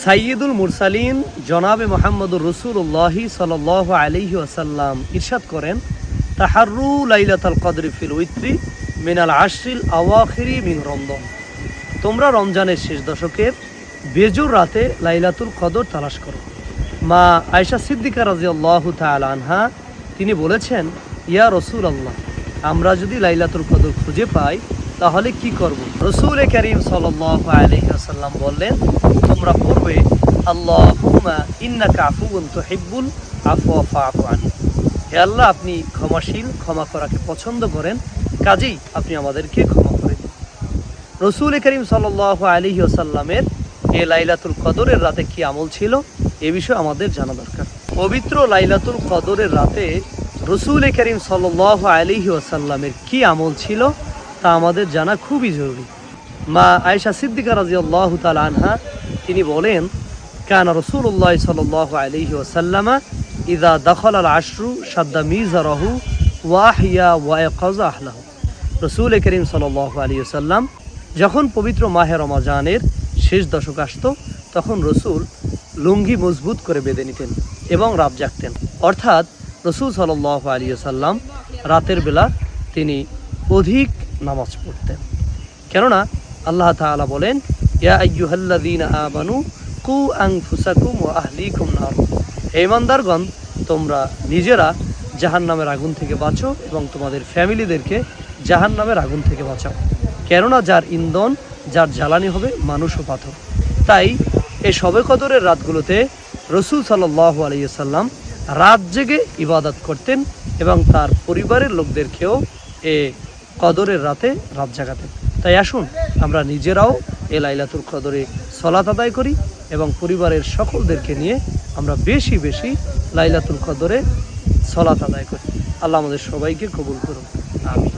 সাইয়্যিদুল মুরসালিন জনাবে মুহাম্মদুর রাসূলুল্লাহ সাল্লাল্লাহু আলাইহি ওয়াসাল্লাম ইরশাদ করেন, তাহাররু লাইলাতুল কদরি ফিল উইত্রি মিনাল আশরিল আওয়াখিরি মিন রমজান। তোমরা রমজানের শেষ দশকের বেজোর রাতে লাইলাতুল কদর তালাশ করো। মা আয়েশা সিদ্দিকা রাদিয়াল্লাহু তাআলা আনহা তিনি বলেছেন, ইয়া রাসূলুল্লাহ, আমরা যদি লাইলাতুল কদর খুঁজে পাই তাহলে কি করব? রাসূল কারীম সাল্লাল্লাহু আলাইহি ওয়াসাল্লাম বললেন, তোমরা পড়বে আল্লাহুম্মা ইন্নাকা আফুউন তুহিব্বুল আফওয়া ফা'ফু আনহু। হে আল্লাহ, আপনি ক্ষমাশীল, ক্ষমা করাকে পছন্দ করেন, কাজেই আপনি আমাদেরকে ক্ষমা করে দিন। রাসূল কারীম সাল্লাল্লাহু আলাইহি ওয়াসাল্লামের এই লাইলাতুল কদরের রাতে কি আমল ছিল এ বিষয়ে আমাদের জানা দরকার। পবিত্র লাইলাতুল কদরের রাতে রাসূল কারীম সাল্লাল্লাহু আলাইহি ওয়াসাল্লামের কি আমল ছিল তা আমাদের জানা খুবই জরুরি। মা আয়েশা সিদ্দিকা রাদিয়াল্লাহু তাআলা আনহা তিনি বলেন, কানা রাসূলুল্লাহ সাল্লাল্লাহু আলাইহি ওয়াসাল্লাম ইযা দাখালা আল আশরু শাদ্দা মিজারাহু ওয়া আহইয়া ওয়া ইয়াকাযা আহলাহু। রাসূল কারীম সাল্লাল্লাহু আলাইহি ওয়াসাল্লাম যখন পবিত্র মাহে রমজানের শেষ দশক আসতো তখন রসুল লুঙ্গি মজবুত করে বেঁধে নিতেন এবং রাত জাগতেন। অর্থাৎ রসুল সাল্লাল্লাহু আলাইহি ওয়াসাল্লাম রাতের বেলা তিনি অধিক নামাজ পড়তেন। কেননা আল্লাহ তাআলা বলেন, ইয়া আইয়ুহাল্লাযীনা আমানু কু আনফুসাকুম ওয়া আহলিকুম নার। হে ঈমানদারগণ, তোমরা নিজেরা জাহান্নামের আগুন থেকে বাঁচো এবং তোমাদের ফ্যামিলিদেরকে জাহান্নামের আগুন থেকে বাঁচাও। কেননা যার ইন্ধন, যার জ্বালানি হবে মানুষ ও পাথর। তাই এই শবে কদরের রাতগুলোতে রসুল সাল্লাল্লাহু আলাইহি ওয়াসাল্লাম রাত জেগে ইবাদত করতেন এবং তার পরিবারের লোকদেরকেও এ কদরের রাতে রাত জাগাতেন। তাই আসুন আমরা নিজেরাও এ লাইলাতুল কদরে সালাত আদায় করি এবং পরিবারের সকলদেরকে নিয়ে আমরা বেশি বেশি লাইলাতুল কদরে সালাত আদায় করি। আল্লাহ আমাদের সবাইকে কবুল করুন, আমিন।